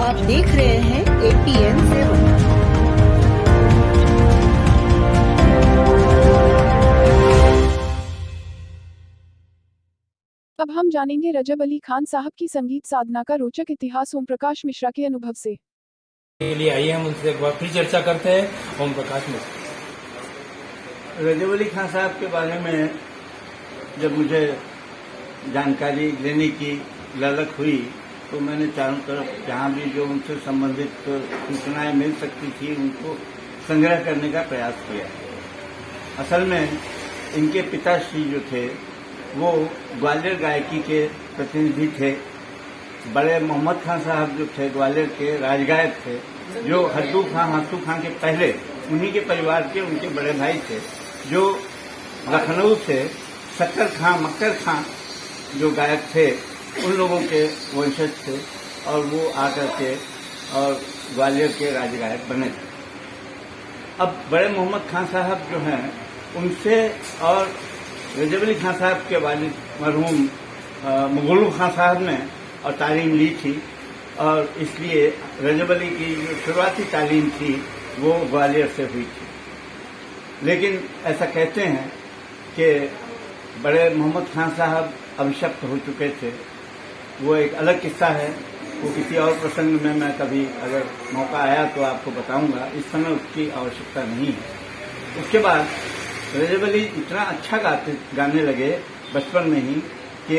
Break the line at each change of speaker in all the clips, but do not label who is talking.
आप देख रहे हैं APN 7।
अब हम जानेंगे रजब अली खान साहब की संगीत साधना का रोचक इतिहास ओम प्रकाश मिश्रा के अनुभव से।
के लिए आइए हम उनसे एक बार फिर चर्चा करते हैं। ओम प्रकाश मिश्रा।
रजब अली खान साहब के बारे में जब मुझे जानकारी लेने की ललक हुई तो मैंने चारों तरफ जहाँ भी जो उनसे संबंधित सूचनाएं मिल सकती थी उनको संग्रह करने का प्रयास किया। असल में इनके पिताश्री जो थे वो ग्वालियर गायकी के प्रतिनिधि थे। बड़े मोहम्मद खान साहब जो थे ग्वालियर के राजगायक थे, जो हद्दू खां हंसू खां के पहले उन्हीं के परिवार के उनके बड़े भाई थे, जो लखनऊ से शक्कर खां मक्कर खां जो गायक थे उन लोगों के वंशज थे और वो आकर के और ग्वालियर के राजगायक बने थे। अब बड़े मोहम्मद खान साहब जो हैं उनसे और रजब अली खान साहब के वालिद मरहूम मुगलू खान साहब ने और तालीम ली थी और इसलिए रजब अली की जो शुरुआती तालीम थी वो ग्वालियर से हुई थी। लेकिन ऐसा कहते हैं कि बड़े मोहम्मद खान साहब अभिशप्त हो चुके थे। वो एक अलग किस्सा है, वो किसी और प्रसंग में मैं कभी अगर मौका आया तो आपको बताऊंगा। इस समय उसकी आवश्यकता नहीं है। उसके बाद रजब अली इतना अच्छा गाने लगे बचपन में ही कि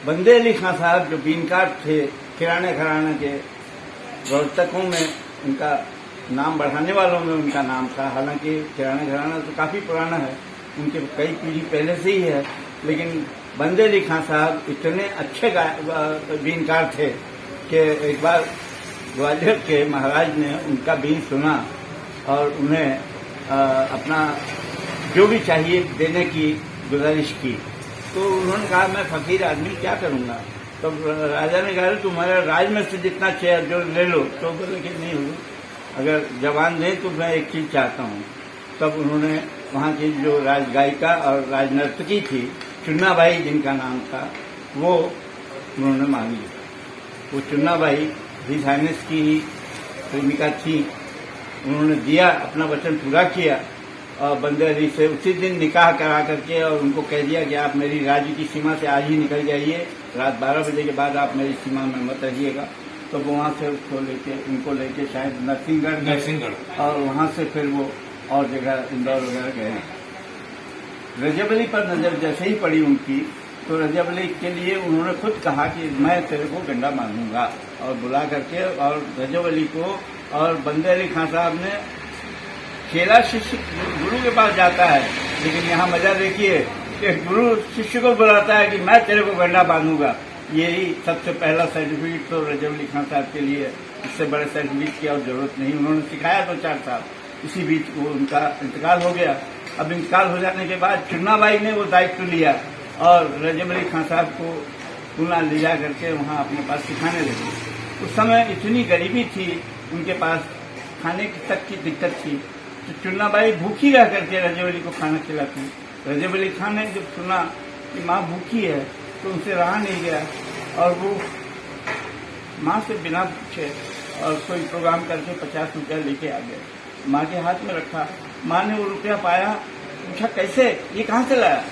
बंदे अली खान साहब जो बीनकार थे, किराने घराने के प्रवर्तकों में उनका नाम बढ़ाने वालों में उनका नाम था। हालांकि किराने घराना तो काफी पुराना है, उनके कई पीढ़ी पहले से ही है, लेकिन बंदे अली खान साहब इतने अच्छे बीनकार थे कि एक बार ग्वालियर के महाराज ने उनका बीन सुना और उन्हें अपना जो भी चाहिए देने की गुजारिश की। तो उन्होंने कहा मैं फकीर आदमी क्या करूंगा। तो राजा ने कहा तुम्हारे राज में से जितना चेयर जो ले लो। तो बोले कि नहीं हो, अगर जवान दें तो मैं एक चीज चाहता हूँ। तब उन्होंने वहाँ की जो राजगायिका और राजनर्तकी थी चुन्नाबाई जिनका नाम था वो उन्होंने मांग ली। वो चुन्नाबाई हिज हाइनेस की ही प्रेमिका थी। उन्होंने दिया, अपना वचन पूरा किया और बंदे अली से उसी दिन निकाह करा करके और उनको कह दिया कि आप मेरी राज्य की सीमा से आज ही निकल जाइए, रात 12 बजे के बाद आप मेरी सीमा में मत रहिएगा। तो वो वहाँ से उनको लेके शायद नरसिंहगढ़ और वहाँ से फिर वो और जगह इंदौर वगैरह गए। रजब अली पर नजर जैसे ही पड़ी उनकी तो रजब अली के लिए उन्होंने खुद कहा कि मैं तेरे को गंडा मानूंगा और बुला करके और रजब अली को और बंदे अली खान साहब ने खेला। शिष्य गुरु के पास जाता है, लेकिन यहाँ मजा देखिए कि गुरु शिष्य को बुलाता है कि मैं तेरे को गंडा बांधूंगा। यही सबसे पहला सर्टिफिकेट तो रजब अली खान साहब के लिए, इससे बड़े सर्टिफिकेट की और जरूरत नहीं। उन्होंने सिखाया तो 4 साल, इसी बीच वो उनका इंतकाल हो गया। अब इंतकाल हो जाने के बाद चुन्नाबाई ने वो दायित्व लिया और रजब अली खान साहब को पुनः ले जा करके वहाँ अपने पास सिखाने लगे। उस समय इतनी गरीबी थी, उनके पास खाने तक की दिक्कत थी। तो चुन्नाबाई भूखी रह करके रजब अली को खाना खिलाती। रजब अली खान ने जब सुना कि माँ भूखी है तो उनसे रहा नहीं गया और वो माँ से बिना पूछे और कोई प्रोग्राम करके 50 रुपया लेके आ गए। माँ के हाथ में रखा। माँ ने वो रुपया पाया, पूछा कैसे, ये कहाँ से लाया।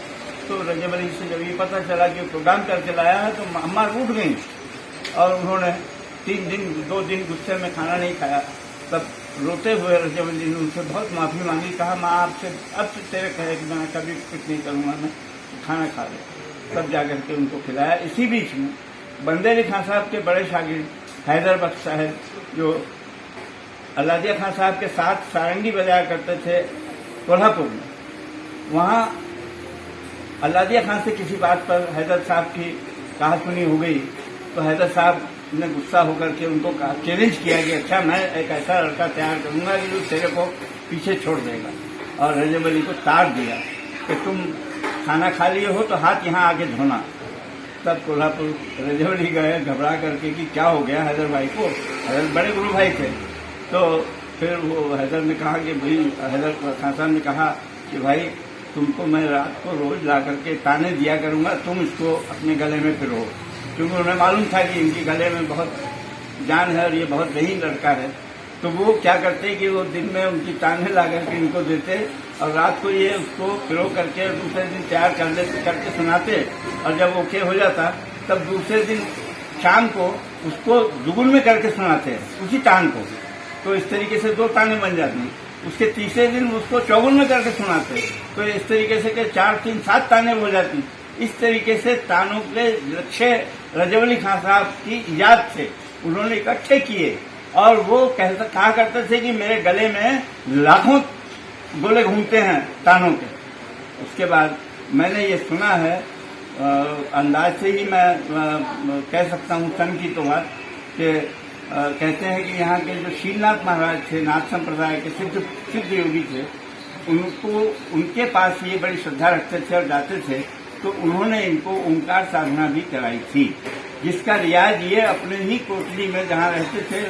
तो रजब अली से जब ये पता चला कि प्रोग्राम करके लाया है तो अम्मा रूठ गई और उन्होंने 2 दिन गुस्से में खाना नहीं खाया। तब रोते हुए रजब अली ने उनसे बहुत माफी मांगी। कहा माँ आपसे अब से तेरे कहे कि मैं कभी कुछ नहीं करूँगा, मैं खाना खा ले। तब जाकर के उनको खिलाया। इसी बीच में बंदे अली खान साहब के बड़े शागिर्द हैदर बख्श साहब जो अल्लादिया खान साहब के साथ सारंगी बजाया करते थे कोल्हापुर में, वहाँ अल्लादिया खान से किसी बात पर हैदर साहब की कहा सुनी हो गई तो हैदर साहब ने गुस्सा होकर के उनको चैलेंज किया कि अच्छा मैं एक ऐसा लड़का तैयार करूंगा कि जो तेरे को पीछे छोड़ देगा। और रजब अली को तार दिया कि तुम खाना खा लिए हो तो हाथ यहाँ आके धोना। तब कोल्हापुर रजब अली गए घबरा करके कि क्या हो गया हैदर भाई को। हैदर बड़े गुरु भाई थे। तो फिर वो हैदर ने कहा कि भाई, हैदर खान साहब ने कहा कि भाई तुमको मैं रात को रोज ला करके ताने दिया करूंगा, तुम इसको अपने गले में पिरो। क्योंकि उन्हें मालूम था कि इनके गले में बहुत जान है और ये बहुत बेहद लड़का है। तो वो क्या करते कि वो दिन में उनकी ताने ला करके इनको देते और रात को ये उसको पिरो करके दूसरे दिन तैयार करके सुनाते, और जब ओके हो जाता तब दूसरे दिन शाम को उसको दुगुन में करके सुनाते उसी तान को। तो इस तरीके से 2 ताने बन जाती। उसके तीसरे दिन उसको चौगुन में करके सुनाते, तो इस तरीके से के 4, 3, 7 ताने हो जाती। इस तरीके से तानों के लक्ष्य रजब अली खान साहब की इजाद थे, उन्होंने इकट्ठे किए। और वो कहा करते थे कि मेरे गले में लाखों गोले घूमते हैं तानों के। उसके बाद मैंने ये सुना है, अंदाज से ही मैं कह सकता हूँ सन की तो बात कि कहते हैं कि यहाँ के जो शीलनाथ महाराज थे, नाथ संप्रदाय के सिद्ध योगी थे, उनके पास ये बड़ी श्रद्धा रखते थे और जाते थे। तो उन्होंने इनको ओंकार साधना भी कराई थी, जिसका रियाज ये अपने ही कोठरी में जहाँ रहते थे,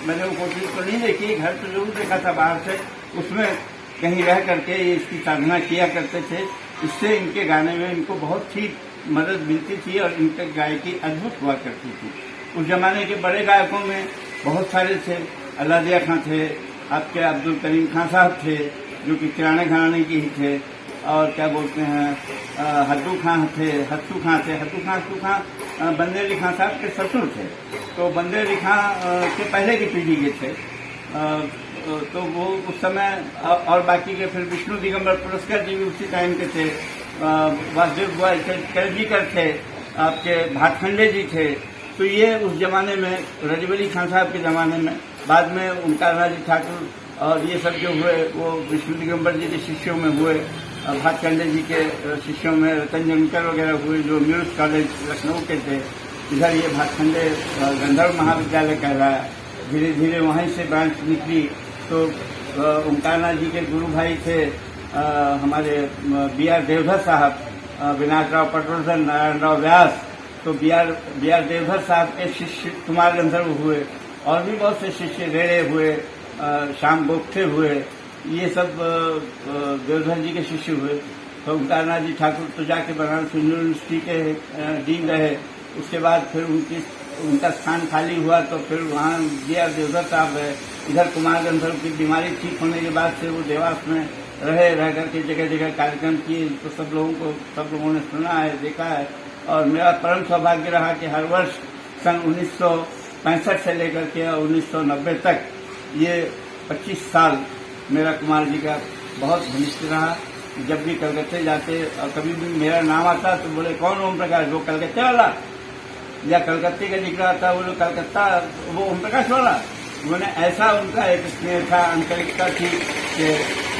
मैंने वो कोठरी तो नहीं देखी, घर तो जरूर देखा था बाहर से, उसमें कहीं रह करके ये इसकी साधना किया करते थे। इससे इनके गाने में इनको बहुत ही मदद मिलती थी और इनके गायकी अद्भुत हुआ करती थी। उस जमाने के बड़े गायकों में बहुत सारे थे, अल्लादिया खां थे, आपके अब्दुल करीम खां साहब थे जो कि किराने घराने के ही थे, और क्या बोलते हैं हद्दू खां थे, हत्तू खां बंदे अली खां साहब के ससुर थे। तो बंदे अली खां के पहले की पीढ़ी के थे। तो वो उस समय, और बाकी के फिर विष्णु दिगंबर पुरस्कार जी भी उसी टाइम के थे, वासुदेव करजीकर थे, आपके भातखंडे जी थे। तो ये उस जमाने में रजब अली खान साहब के जमाने में, बाद में ओंकार जी ठाकुर और ये सब जो हुए वो विष्णु दिगंबर जी के शिष्यों में हुए, भातखंडे जी के शिष्यों में रतन जमकर वगैरह हुए जो म्यूज कॉलेज लखनऊ के थे। इधर ये भातखंडे गंधर्व महाविद्यालय कहलाया, धीरे धीरे वहीं से ब्रांच निकली। तो ओंकारनाथ जी के गुरु भाई थे हमारे B.R. देवधर साहब, विनायकराव पटवर्धन, नारायणराव व्यास। तो B.R. देवधर साहब के शिष्य कुमार गंधर्व हुए, और भी बहुत से शिष्य रेड़े हुए, श्याम गोखले हुए, ये सब देवधर जी के शिष्य हुए। तो ओंकारनाथ जी ठाकुर तो जाके बनारस यूनिवर्सिटी के डीन रहे। उसके बाद फिर उनका स्थान खाली हुआ, तो फिर वहाँ B.R. देवधर साहब है। इधर कुमार गंधर्व की बीमारी ठीक होने के बाद से वो देवास में रह करके जगह जगह कार्यक्रम किए। तो सब लोगों ने सुना है, देखा है। और मेरा परम सौभाग्य रहा कि हर वर्ष सन 1965 से लेकर के 1990 तक ये 25 साल मेरा कुमार जी का बहुत घनिष्ठ रहा। जब भी कलकत्ते जाते और कभी भी मेरा नाम आता तो बोले कौन ओम प्रकाश, वो कलकत्ते वाला, या कलकत्ते का जिक्र आता बोले कलकत्ता वो ओम प्रकाश वाला। मैंने ऐसा उनका एक स्नेह था, आंतरिकता थी कि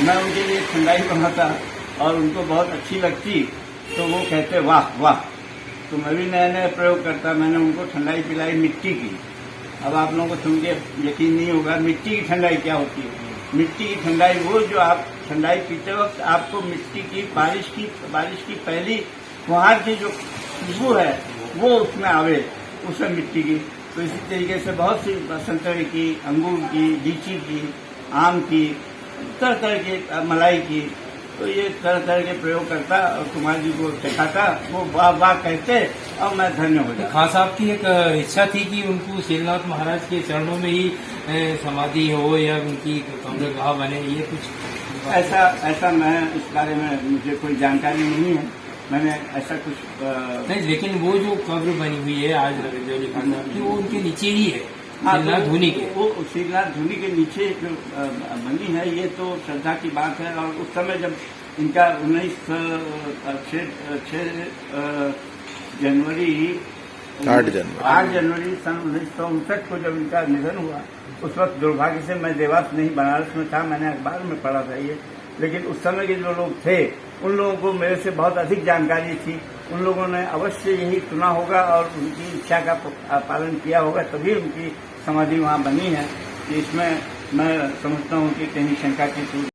मैं उनके लिए ठंडाई बनाता और उनको बहुत अच्छी लगती तो वो कहते वाह वाह। तो मैं भी नए नए प्रयोग करता। मैंने उनको ठंडाई पिलाई मिट्टी की। अब आप लोगों को सुन के यकीन नहीं होगा मिट्टी की ठंडाई क्या होती है। मिट्टी की ठंडाई वो जो आप ठंडाई पीते वक्त आपको मिट्टी की बारिश की पहली फुहार की जो खुशबू है वो उसमें आवे, उसमें मिट्टी की। तो इसी तरीके से बहुत सी संतरे की, अंगूर की, लीची की, आम की, तरह तरह की, मलाई की, तो ये तरह तरह के प्रयोग करता और कुमार जी को सिखाता। वो वाह वाह कहते और मैं धन्य हो जाता।
खान साहब की एक इच्छा थी कि उनको शीलनाथ महाराज के चरणों में ही समाधि हो या उनकी कब्रगाह बने, ये कुछ
ऐसा मैं इस बारे में मुझे कोई जानकारी नहीं है, मैंने ऐसा कुछ
नहीं। लेकिन वो जो कब्र बनी हुई है आज रजब अली खान साहब की, वो उनके नीचे ही है, शीलनाथ धुनी के।
वो शीलनाथ धुनी के नीचे जो बनी है, ये तो श्रद्धा की बात है। और उस समय जब इनका 8 जनवरी सन 1959 को जब इनका निधन हुआ, उस वक्त दुर्भाग्य से मैं देवास नहीं बनारस में था, मैंने अखबार में पढ़ा था ये। लेकिन उस समय के जो लोग थे उन लोगों को मेरे से बहुत अधिक जानकारी थी। उन लोगों ने अवश्य यही सुना होगा और उनकी इच्छा का पालन किया होगा, तभी उनकी समाधि वहाँ बनी है। इसमें मैं समझता हूँ कि कहीं शंका की